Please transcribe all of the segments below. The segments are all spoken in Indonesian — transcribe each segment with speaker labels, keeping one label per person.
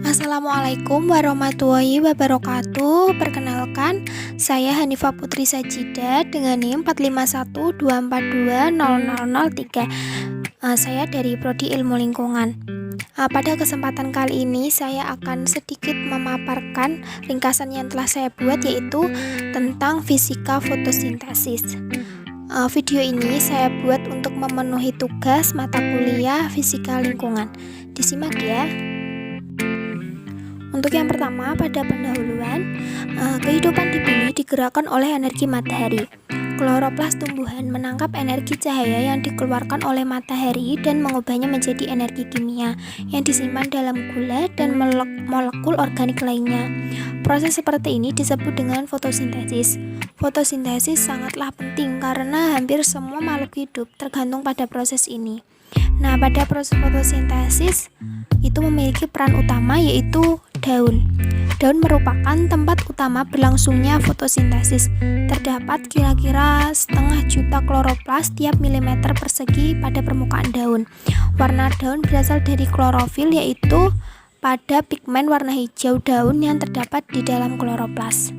Speaker 1: Assalamualaikum warahmatullahi wabarakatuh. Perkenalkan, saya Hanifah Putri Sajida dengan NIM 45124200003. Saya dari Prodi Ilmu Lingkungan. Pada kesempatan kali ini saya akan sedikit memaparkan ringkasan yang telah saya buat, yaitu tentang fisika fotosintesis. Video ini saya buat untuk memenuhi tugas mata kuliah fisika lingkungan. Disimak ya. Untuk yang pertama, pada pendahuluan, kehidupan di bumi digerakkan oleh energi matahari. Kloroplas tumbuhan menangkap energi cahaya yang dikeluarkan oleh matahari dan mengubahnya menjadi energi kimia yang disimpan dalam gula dan molekul organik lainnya. Proses seperti ini disebut dengan fotosintesis. Fotosintesis sangatlah penting karena hampir semua makhluk hidup tergantung pada proses ini. Nah, pada proses fotosintesis itu memiliki peran utama, yaitu daun. Daun merupakan tempat utama berlangsungnya fotosintesis. Terdapat kira-kira 0,5 juta kloroplas tiap milimeter persegi pada permukaan daun. Warna daun berasal dari klorofil, yaitu pada pigmen warna hijau daun yang terdapat di dalam kloroplas.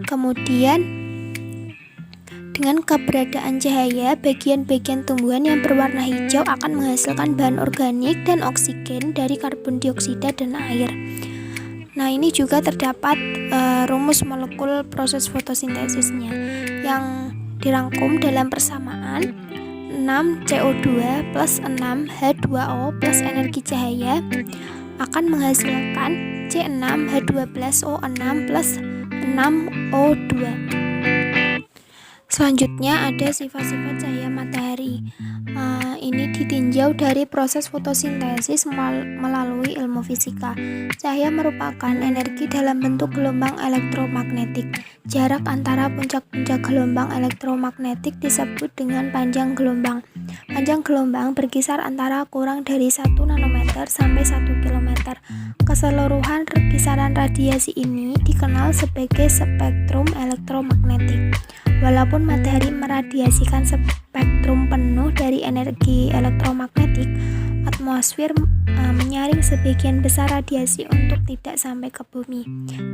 Speaker 1: Kemudian, dengan keberadaan cahaya, bagian-bagian tumbuhan yang berwarna hijau akan menghasilkan bahan organik dan oksigen dari karbon dioksida dan air. Nah, ini juga terdapat rumus molekul proses fotosintesisnya yang dirangkum dalam persamaan 6CO2 plus 6H2O plus energi cahaya akan menghasilkan C6H12O6 plus 6O2. Selanjutnya ada sifat-sifat cahaya matahari. Ini ditinjau dari proses fotosintesis melalui ilmu fisika. Cahaya merupakan energi dalam bentuk gelombang elektromagnetik. Jarak antara puncak-puncak gelombang elektromagnetik disebut dengan panjang gelombang. Panjang gelombang berkisar antara kurang dari 1 nanometer sampai 1 kilometer. Keseluruhan kisaran radiasi ini dikenal sebagai spektrum elektromagnetik. Walaupun matahari meradiasikan spektrum penuh dari energi elektromagnetik, atmosfer menyaring sebagian besar radiasi untuk tidak sampai ke bumi.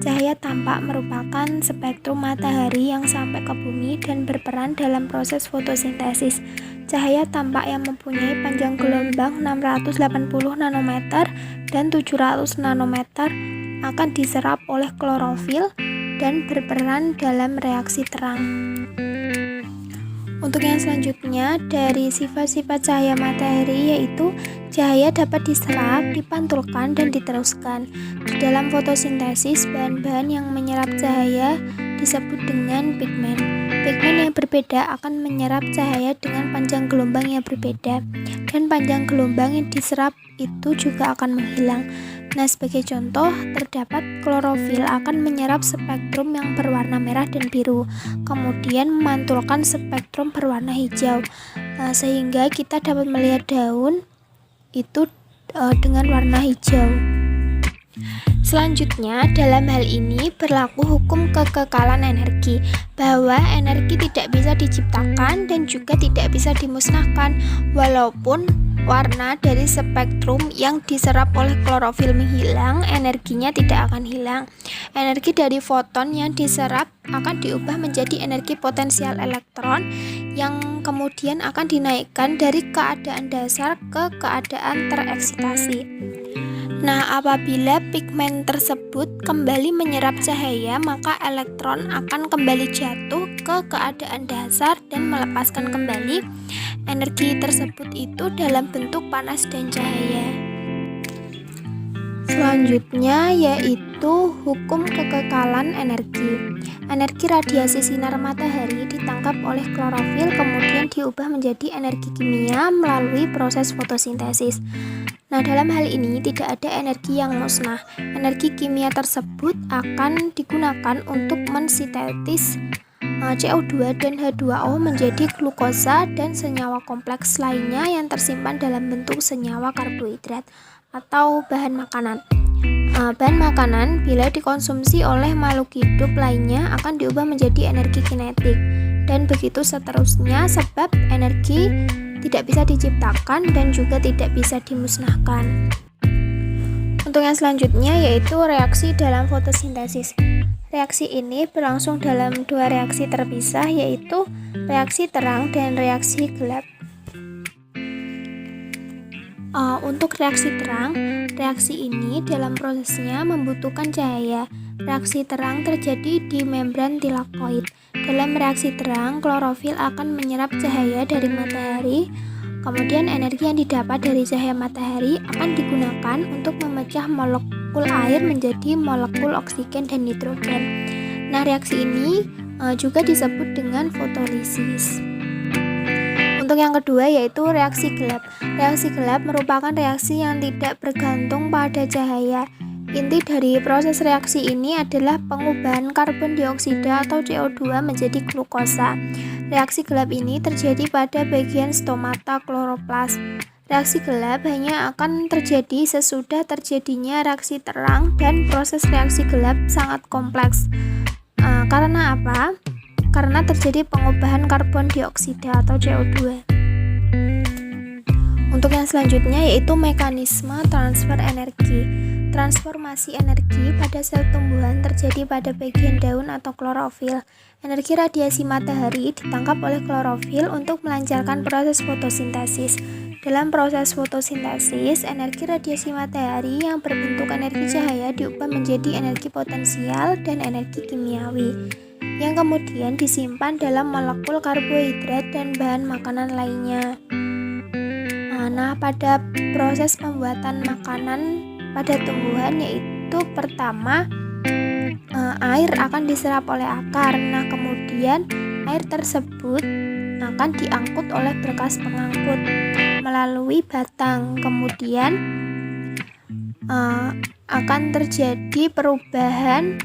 Speaker 1: Cahaya tampak merupakan spektrum matahari yang sampai ke bumi dan berperan dalam proses fotosintesis. Cahaya tampak yang mempunyai panjang gelombang 680 nanometer dan 700 nanometer akan diserap oleh klorofil dan berperan dalam reaksi terang. Untuk yang selanjutnya, dari sifat-sifat cahaya matahari yaitu cahaya dapat diserap, dipantulkan, dan diteruskan. Di dalam fotosintesis, bahan-bahan yang menyerap cahaya disebut dengan pigmen. Pigmen yang berbeda akan menyerap cahaya dengan panjang gelombang yang berbeda, dan panjang gelombang yang diserap itu juga akan menghilang. Nah, sebagai contoh, terdapat klorofil akan menyerap spektrum yang berwarna merah dan biru, kemudian memantulkan spektrum berwarna hijau, sehingga kita dapat melihat daun itu dengan warna hijau. Selanjutnya, dalam hal ini berlaku hukum kekekalan energi, bahwa energi tidak bisa diciptakan dan juga tidak bisa dimusnahkan. Walaupun warna dari spektrum yang diserap oleh klorofil menghilang, energinya tidak akan hilang. Energi dari foton yang diserap akan diubah menjadi energi potensial elektron yang kemudian akan dinaikkan dari keadaan dasar ke keadaan tereksitasi. Nah, apabila pigmen tersebut kembali menyerap cahaya, maka elektron akan kembali jatuh ke keadaan dasar dan melepaskan kembali energi tersebut itu dalam bentuk panas dan cahaya. Selanjutnya yaitu hukum kekekalan energi. Energi radiasi sinar matahari ditangkap oleh klorofil kemudian diubah menjadi energi kimia melalui proses fotosintesis. Nah, dalam hal ini tidak ada energi yang musnah. Energi kimia tersebut akan digunakan untuk mensintetis CO2 dan H2O menjadi glukosa dan senyawa kompleks lainnya yang tersimpan dalam bentuk senyawa karbohidrat atau bahan makanan. Bahan makanan bila dikonsumsi oleh makhluk hidup lainnya akan diubah menjadi energi kinetik, dan begitu seterusnya, sebab energi tidak bisa diciptakan dan juga tidak bisa dimusnahkan. Untuk yang selanjutnya yaitu reaksi dalam fotosintesis. Reaksi ini berlangsung dalam dua reaksi terpisah, yaitu reaksi terang dan reaksi gelap. Untuk reaksi terang, reaksi ini dalam prosesnya membutuhkan cahaya. Reaksi terang terjadi di membran tilakoid. Dalam reaksi terang, klorofil akan menyerap cahaya dari matahari. Kemudian energi yang didapat dari cahaya matahari akan digunakan untuk memecah molekul air menjadi molekul oksigen dan nitrogen. Nah, reaksi ini juga disebut dengan fotolisis. Untuk yang kedua yaitu reaksi gelap. Reaksi gelap merupakan reaksi yang tidak bergantung pada cahaya. Inti dari proses reaksi ini adalah pengubahan karbon dioksida atau CO2 menjadi glukosa. Reaksi gelap ini terjadi pada bagian stomata kloroplas. Reaksi gelap hanya akan terjadi sesudah terjadinya reaksi terang, dan proses reaksi gelap sangat kompleks. Karena apa? Karena terjadi pengubahan karbon dioksida atau CO2. Untuk yang selanjutnya yaitu mekanisme transfer energi. Transformasi energi pada sel tumbuhan terjadi pada bagian daun atau klorofil. Energi radiasi matahari ditangkap oleh klorofil untuk melancarkan proses fotosintesis. Dalam proses fotosintesis, energi radiasi matahari yang berbentuk energi cahaya diubah menjadi energi potensial dan energi kimiawi, yang kemudian disimpan dalam molekul karbohidrat dan bahan makanan lainnya. Nah, pada proses pembuatan makanan pada tumbuhan yaitu pertama air akan diserap oleh akar. Nah, kemudian air tersebut akan diangkut oleh berkas pengangkut melalui batang. Kemudian akan terjadi perubahan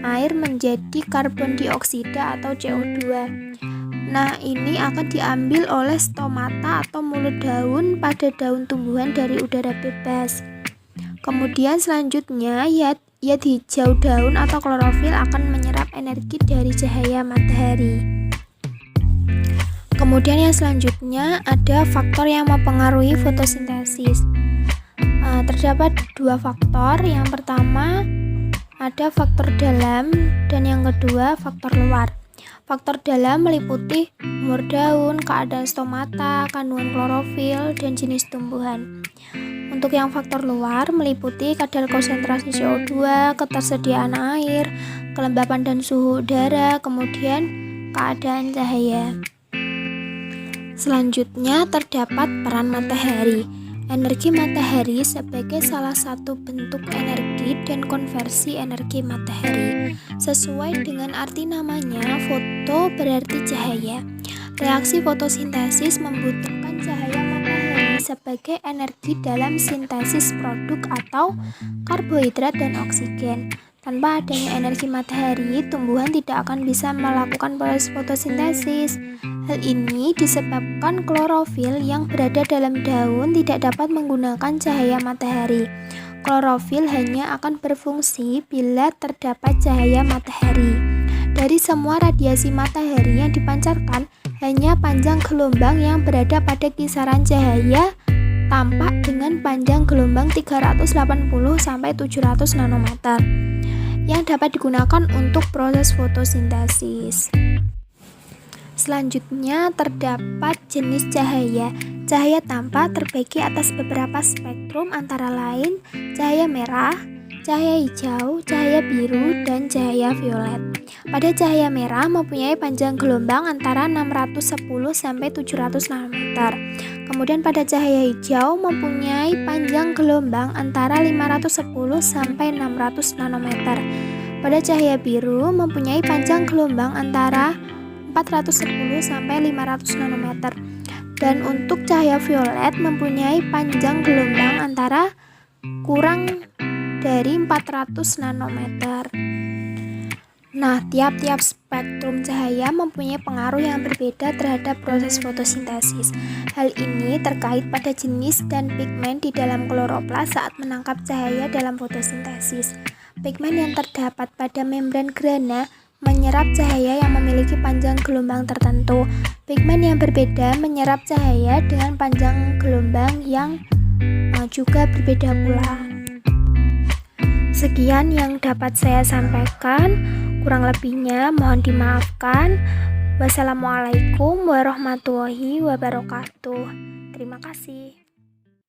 Speaker 1: air menjadi karbon dioksida atau CO2. Nah, ini akan diambil oleh stomata atau mulut daun pada daun tumbuhan dari udara bebas. Kemudian selanjutnya yat hijau daun atau klorofil akan menyerap energi dari cahaya matahari. Kemudian yang selanjutnya ada faktor yang mempengaruhi fotosintesis. Terdapat dua faktor. Yang pertama ada faktor dalam dan yang kedua faktor luar. Faktor dalam meliputi umur daun, keadaan stomata, kandungan klorofil, dan jenis tumbuhan. Untuk yang faktor luar meliputi kadar konsentrasi CO2, ketersediaan air, kelembapan dan suhu udara, kemudian keadaan cahaya. Selanjutnya terdapat peran matahari. Energi matahari sebagai salah satu bentuk energi dan konversi energi matahari. Sesuai dengan arti namanya, foto berarti cahaya. Reaksi fotosintesis membutuhkan cahaya matahari sebagai energi dalam sintesis produk atau karbohidrat dan oksigen. Tanpa adanya energi matahari, tumbuhan tidak akan bisa melakukan proses fotosintesis. Hal ini disebabkan klorofil yang berada dalam daun tidak dapat menggunakan cahaya matahari. Klorofil hanya akan berfungsi bila terdapat cahaya matahari. Dari semua radiasi matahari yang dipancarkan, hanya panjang gelombang yang berada pada kisaran cahaya tampak dengan panjang gelombang 380-700 nanometer yang dapat digunakan untuk proses fotosintesis. Selanjutnya terdapat jenis cahaya. Cahaya tampak terbagi atas beberapa spektrum antara lain cahaya merah, cahaya hijau, cahaya biru, dan cahaya violet. Pada cahaya merah mempunyai panjang gelombang antara 610-700 nanometer. Kemudian pada cahaya hijau mempunyai panjang gelombang antara 510-600 nanometer. Pada cahaya biru mempunyai panjang gelombang antara 410-500 nanometer. Dan untuk cahaya violet mempunyai panjang gelombang antara kurang dari 400 nanometer. Nah, tiap-tiap spektrum cahaya mempunyai pengaruh yang berbeda terhadap proses fotosintesis. Hal ini terkait pada jenis dan pigmen di dalam kloroplas saat menangkap cahaya dalam fotosintesis. Pigmen yang terdapat pada membran grana menyerap cahaya yang memiliki panjang gelombang tertentu. Pigmen yang berbeda menyerap cahaya dengan panjang gelombang yang juga berbeda pula. Sekian yang dapat saya sampaikan, kurang lebihnya mohon dimaafkan. Wassalamualaikum warahmatullahi wabarakatuh. Terima kasih.